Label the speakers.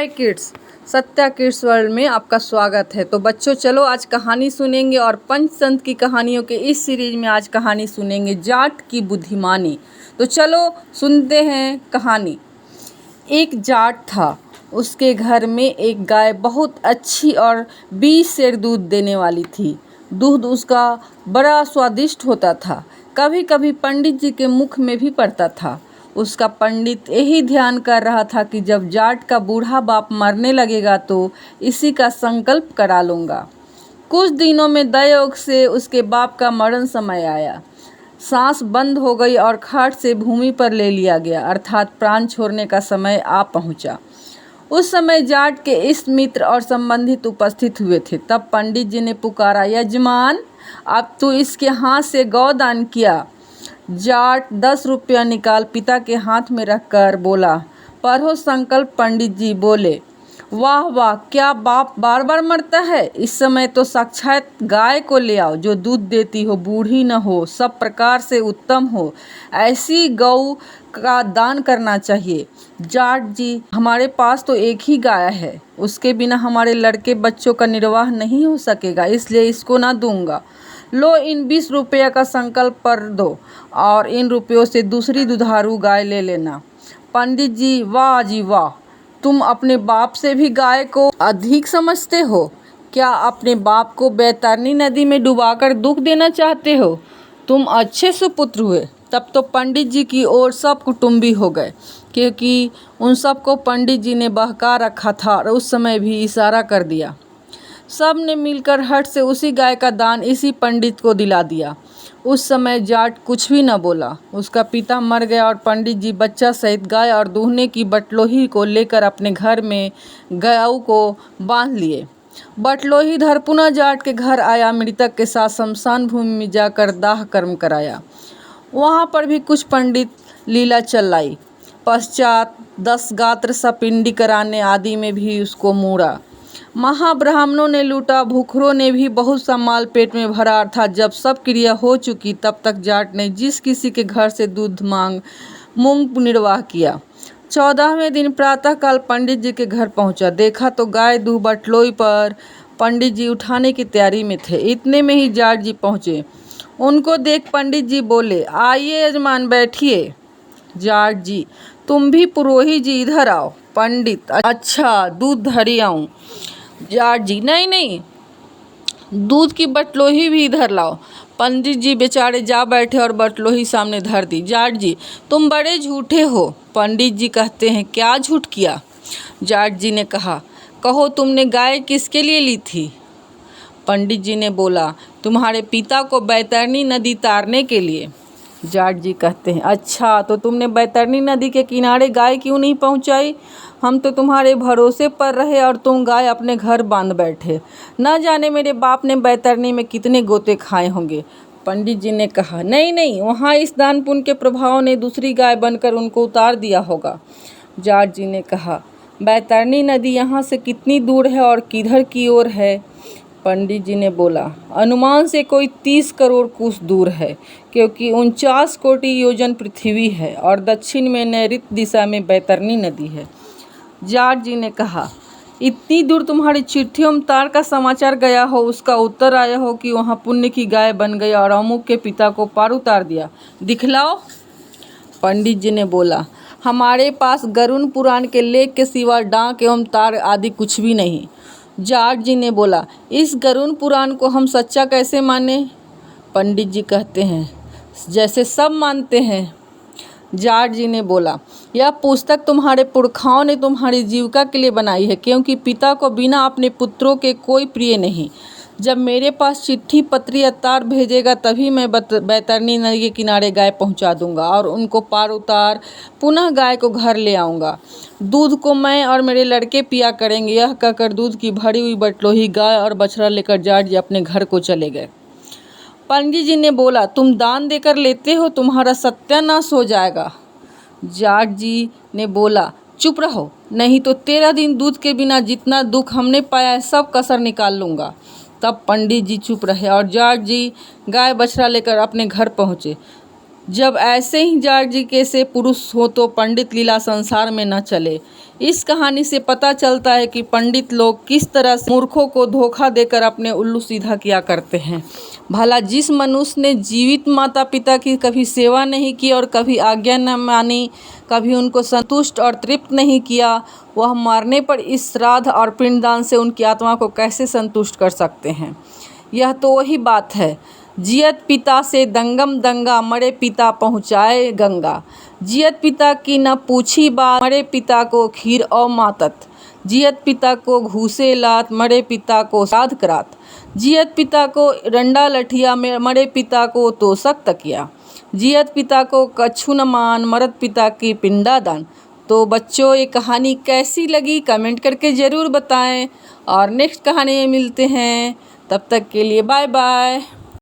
Speaker 1: हाय kids, Satya kids world में आपका स्वागत है। तो बच्चों चलो आज कहानी सुनेंगे और पंचतंत्र की कहानियों के इस सीरीज में आज कहानी सुनेंगे जाट की बुद्धिमानी। तो चलो सुनते हैं कहानी। एक जाट था, उसके घर में एक गाय बहुत अच्छी और 20 सेर दूध देने वाली थी। दूध उसका बड़ा स्वादिष्ट होता था, कभी कभी पंडित जी के मुख में भी पड़ता था। उसका पंडित यही ध्यान कर रहा था कि जब जाट का बूढ़ा बाप मरने लगेगा तो इसी का संकल्प करा लूँगा। कुछ दिनों में दयोग से उसके बाप का मरण समय आया। सांस बंद हो गई और खाट से भूमि पर ले लिया गया, अर्थात प्राण छोड़ने का समय आ पहुँचा। उस समय जाट के इष्ट मित्र और संबंधित उपस्थित हुए थे। तब पंडित जी ने पुकारा, यजमान, अब तो इसके हाथ से गौदान किया। जाट 10 रुपया निकाल पिता के हाथ में रखकर बोला, पढ़ो संकल्प। पंडित जी बोले, वाह वाह, क्या बाप बार बार मरता है। इस समय तो साक्षात गाय को ले आओ जो दूध देती हो, बूढ़ी न हो, सब प्रकार से उत्तम हो। ऐसी गौ का दान करना चाहिए। जाट जी, हमारे पास तो एक ही गाय है, उसके बिना हमारे लड़के बच्चों का निर्वाह नहीं हो सकेगा, इसलिए इसको ना दूंगा। लो, इन 20 रुपये का संकल्प कर दो और इन रुपयों से दूसरी दुधारू गाय ले लेना। पंडित जी, वाह जी वाह, तुम अपने बाप से भी गाय को अधिक समझते हो। क्या अपने बाप को बैतरणी नदी में डुबाकर दुख देना चाहते हो? तुम अच्छे सुपुत्र हुए। तब तो पंडित जी की ओर सब कुटुंबी हो गए, क्योंकि उन सबको पंडित जी ने बहका रखा था और उस समय भी इशारा कर दिया। सब ने मिलकर हट से उसी गाय का दान इसी पंडित को दिला दिया। उस समय जाट कुछ भी न बोला। उसका पिता मर गया और पंडित जी बच्चा सहित गाय और दूहने की बटलोही को लेकर अपने घर में गऊ को बांध लिए। बटलोही धर पुनः जाट के घर आया। मृतक के साथ शमशान भूमि में जाकर दाह कर्म कराया। वहाँ पर भी कुछ पंडित लीला चलाई। पश्चात 10 गात्र सपिंडी कराने आदि में भी उसको मूड़ा। महाब्राह्मणों ने लूटा, भूखरों ने भी बहुत सा माल पेट में भरा। अर्थात जब सब क्रिया हो चुकी तब तक जाट ने जिस किसी के घर से दूध मांग मूंग निर्वाह किया। 14वें दिन प्रातःकाल पंडित जी के घर पहुंचा। देखा तो गाय दूह बटलोई पर पंडित जी उठाने की तैयारी में थे। इतने में ही जाट जी पहुंचे। उनको देख पंडित जी बोले, आइए यजमान, बैठिए। जाट जी, तुम भी पुरोहित जी इधर आओ। पंडित, अच्छा, दूध धरी आऊँ? जाट जी, नहीं नहीं, दूध की बटलोही भी इधर लाओ। पंडित जी बेचारे जा बैठे और बटलोही सामने धर दी। जाट जी, तुम बड़े झूठे हो। पंडित जी कहते हैं, क्या झूठ किया? जाट जी ने कहा, कहो तुमने गाय किसके लिए ली थी? पंडित जी ने बोला, तुम्हारे पिता को बैतरणी नदी तारने के लिए। जाट जी कहते हैं, अच्छा, तो तुमने बैतरणी नदी के किनारे गाय क्यों नहीं पहुंचाई? हम तो तुम्हारे भरोसे पर रहे और तुम गाय अपने घर बांध बैठे। न जाने मेरे बाप ने बैतरणी में कितने गोते खाए होंगे। पंडित जी ने कहा, नहीं नहीं, वहाँ इस दान पुण्य के प्रभाव ने दूसरी गाय बनकर उनको उतार दिया होगा। जाट जी ने कहा, बैतरणी नदी यहाँ से कितनी दूर है और किधर की ओर है? पंडित जी ने बोला, अनुमान से कोई 30 करोड़ कोस दूर है, क्योंकि 49 कोटि योजन पृथ्वी है और दक्षिण में नैऋत्य दिशा में बैतरणी नदी है। जाट जी ने कहा, इतनी दूर तुम्हारी चिट्ठियों में तार का समाचार गया हो, उसका उत्तर आया हो कि वहाँ पुण्य की गाय बन गई और अमुक के पिता को पार उतार दिया, दिखलाओ। पंडित जी ने बोला, हमारे पास गरुड़ पुराण के लेख के सिवा डाक एवं तार आदि कुछ भी नहीं। जाट जी ने बोला, इस गरुड़ पुराण को हम सच्चा कैसे माने? पंडित जी कहते हैं, जैसे सब मानते हैं। जाट जी ने बोला, यह पुस्तक तुम्हारे पुरखाओं ने तुम्हारी जीविका के लिए बनाई है, क्योंकि पिता को बिना अपने पुत्रों के कोई प्रिय नहीं। जब मेरे पास चिट्ठी पत्री या तार भेजेगा तभी मैं बैतरणी नदी के किनारे गाय पहुंचा दूंगा और उनको पार उतार पुनः गाय को घर ले आऊँगा। दूध को मैं और मेरे लड़के पिया करेंगे। यह कहकर दूध की भरी हुई बटलोही गाय और बछड़ा लेकर जाट जी अपने घर को चले गए। पंडित जी ने बोला, तुम दान देकर लेते हो, तुम्हारा सत्यानाश हो जाएगा। जाट जी ने बोला, चुप रहो, नहीं तो 13 दिन दूध के बिना जितना दुख हमने पाया है सब कसर निकाल लूँगा। तब पंडित जी चुप रहे और जाट जी गाय बछड़ा लेकर अपने घर पहुँचे। जब ऐसे ही जाट जी कैसे पुरुष हो तो पंडित लीला संसार में न चले। इस कहानी से पता चलता है कि पंडित लोग किस तरह से मूर्खों को धोखा देकर अपने उल्लू सीधा किया करते हैं। भला जिस मनुष्य ने जीवित माता पिता की कभी सेवा नहीं की और कभी आज्ञा न मानी, कभी उनको संतुष्ट और तृप्त नहीं किया, वह मरने पर इस श्राद्ध और पिंडदान से उनकी आत्मा को कैसे संतुष्ट कर सकते हैं। यह तो वही बात है, जियत पिता से दंगम दंगा, मरे पिता पहुँचाए गंगा। जियत पिता की न पूछी बात, मरे पिता को खीर और मातत। जियत पिता को घूसे लात, मरे पिता को श्राद्ध करात। जियत पिता को डंडा लठिया, मरे पिता को तोशक तकिया। जियत पिता को कछु न मान, मरत पिता की पिंडादान। तो बच्चों, ये कहानी कैसी लगी कमेंट करके ज़रूर बताएं और नेक्स्ट कहानी में मिलते हैं। तब तक के लिए बाय बाय।